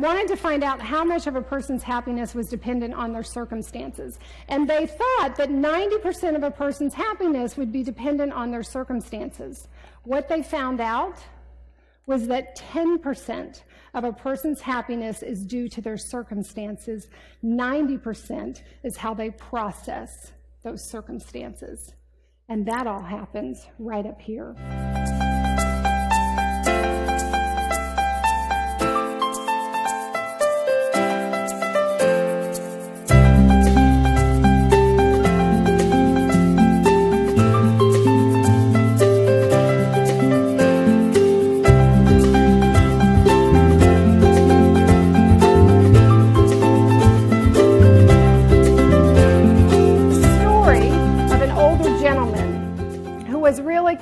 wanted to find out how much of a person's happiness was dependent on their circumstances. And they thought that 90% of a person's happiness would be dependent on their circumstances. What they found out was that 10% of a person's happiness is due to their circumstances. 90% is how they process those circumstances. And that all happens right up here.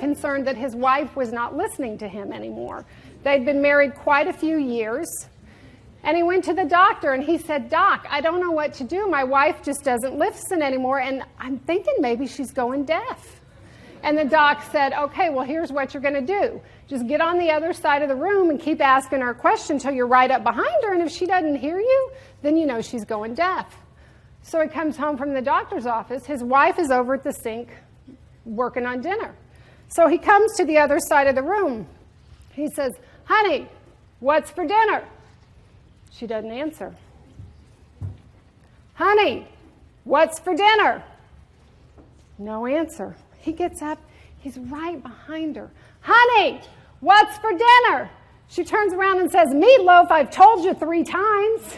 Concerned that his wife was not listening to him anymore. They'd been married quite a few years, and he went to the doctor and he said, "Doc, I don't know what to do. My wife just doesn't listen anymore, and I'm thinking maybe she's going deaf." And the doc said, "Okay, well, here's what you're going to do. Just get on the other side of the room and keep asking her a question until you're right up behind her, and if she doesn't hear you, then you know she's going deaf." So he comes home from the doctor's office. His wife is over at the sink working on dinner. So he comes to the other side of the room. He says, "Honey, what's for dinner?" She doesn't answer. "Honey, what's for dinner?" No answer. He gets up. He's right behind her. "Honey, what's for dinner?" She turns around and says, "Meatloaf, I've told you 3 times.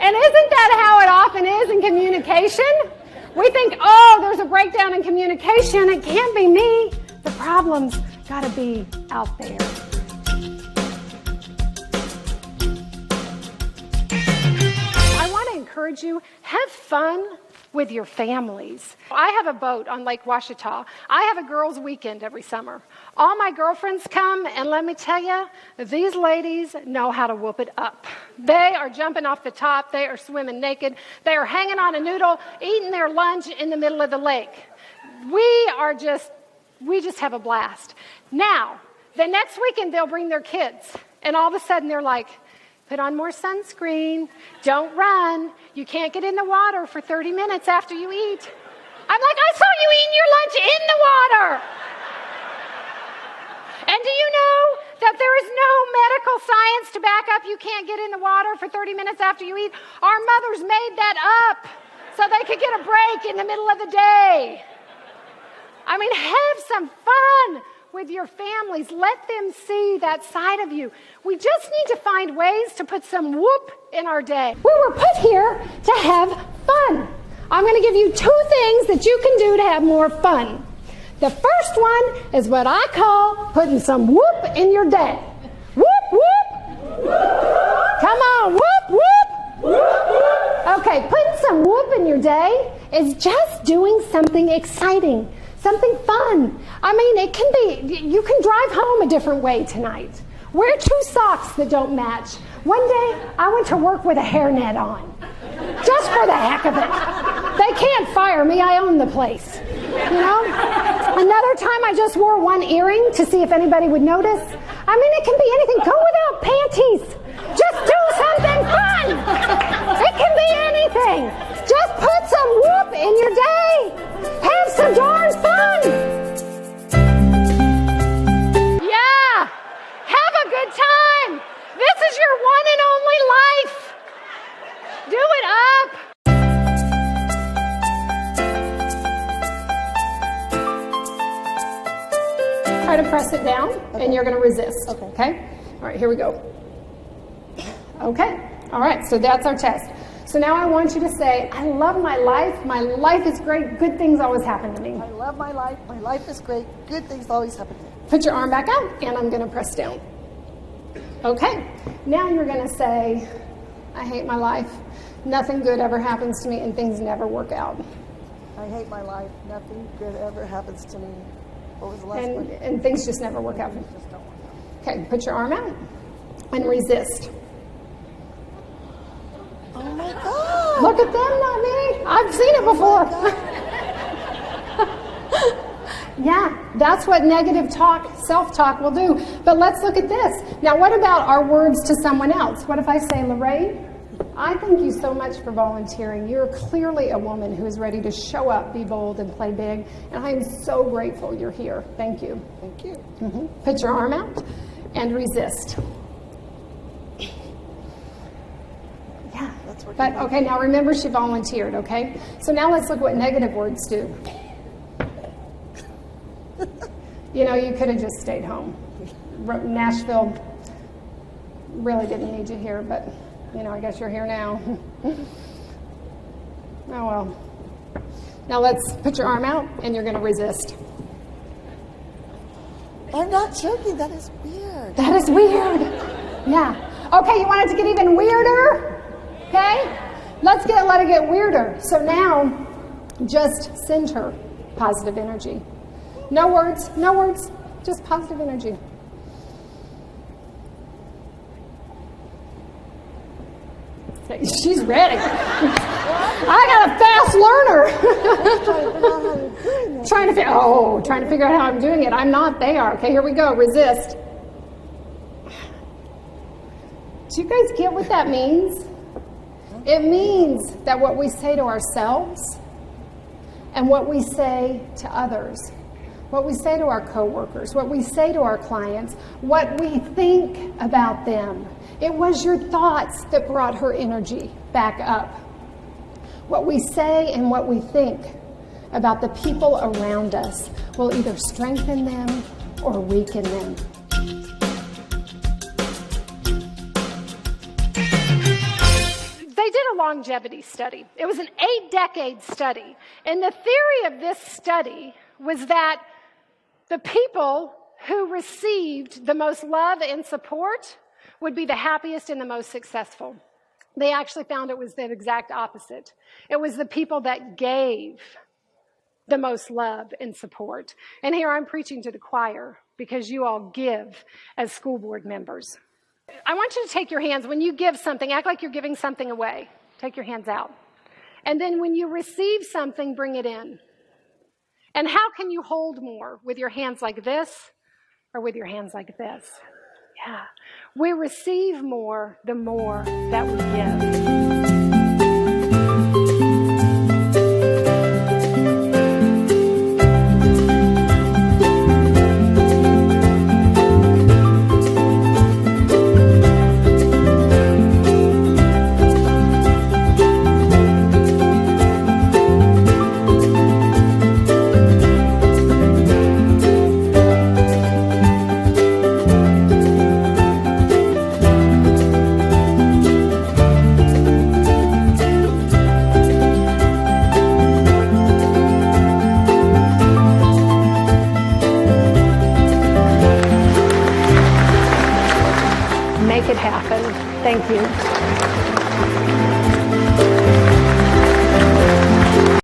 And isn't that how it often is in communication? We think, oh, there's a breakdown in communication. It can't be me. The problem's got to be out there. I want to encourage you, have fun with your families. I have a boat on Lake Washita. I have a girls' weekend every summer. All my girlfriends come, and let me tell you, these ladies know how to whoop it up. They are jumping off the top. They are swimming naked. They are hanging on a noodle, eating their lunch in the middle of the lake. We just have a blast. Now, the next weekend, they'll bring their kids, and all of a sudden, they're like, "Put on more sunscreen. Don't run. You can't get in the water for 30 minutes after you eat." I'm like, "I saw you eating your lunch in the water." And do you know that there is no medical science to back up you can't get in the water for 30 minutes after you eat? Our mothers made that up so they could get a break in the middle of the day. I mean, have some fun with your families. Let them see that side of you. We just need to find ways to put some whoop in our day. We were put here to have fun. I'm going to give you 2 things that you can do to have more fun. The first one is what I call putting some whoop in your day. Whoop, whoop. Come on, whoop, whoop. Okay, putting some whoop in your day is just doing something exciting, something fun. I mean, it can be, you can drive home a different way tonight. Wear 2 socks that don't match. One day, I went to work with a hairnet on, just for the heck of it. They can't fire me, I own the place, you know? Another time, I just wore 1 earring to see if anybody would notice. I mean, it can be anything. Go without panties. Just do something fun. It can be anything. Just put some whoop in your day. Have some darn fun. Yeah. Have a good time. This is your one and only life. Do it up. Try to press it down, and you're going to resist. Okay? All right, here we go. Okay. All right, so that's our test. So now I want you to say, "I love my life. My life is great. Good things always happen to me." I love my life. My life is great. Good things always happen to me. Put your arm back out, and I'm going to press down. Okay. Now you're going to say, "I hate my life. Nothing good ever happens to me, and things never work out." I hate my life. Nothing good ever happens to me. What was the last one? And things just never work out. Just don't work out. Okay, put your arm out and resist. Oh my God! Look at them, not me. I've seen it before. Yeah, that's what negative talk, self-talk will do. But let's look at this. Now, what about our words to someone else? What if I say, Lorraine, I thank you so much for volunteering. You're clearly a woman who is ready to show up, be bold, and play big. And I am so grateful you're here. Thank you. Thank you. Put your arm out and resist. Yeah. That's working. But, okay, now remember she volunteered, okay? So now let's look what negative words do. You know, you could have just stayed home. Nashville really didn't need you here, but, you know, I guess you're here now. Oh, well. Now let's put your arm out, and you're going to resist. I'm not joking. That is weird. That is weird. Yeah. Okay, you want it to get even weirder? Okay? Let it get weirder. So now, just send her positive energy. No words, just positive energy. Okay, she's ready. I got a fast learner. Trying to figure out how I'm doing it. I'm not there. Okay, here we go. Resist. Do you guys get what that means? It means that what we say to ourselves and what we say to others, what we say to our coworkers, what we say to our clients, what we think about them. It was your thoughts that brought her energy back up. What we say and what we think about the people around us will either strengthen them or weaken them. They did a longevity study. It was an 8-decade study. And the theory of this study was that the people who received the most love and support would be the happiest and the most successful. They actually found it was the exact opposite. It was the people that gave the most love and support. And here I'm preaching to the choir because you all give as school board members. I want you to take your hands. When you give something, act like you're giving something away. Take your hands out. And then when you receive something, bring it in. And how can you hold more? With your hands like this or with your hands like this? Yeah. We receive more the more that we give. Make it happen. Thank you.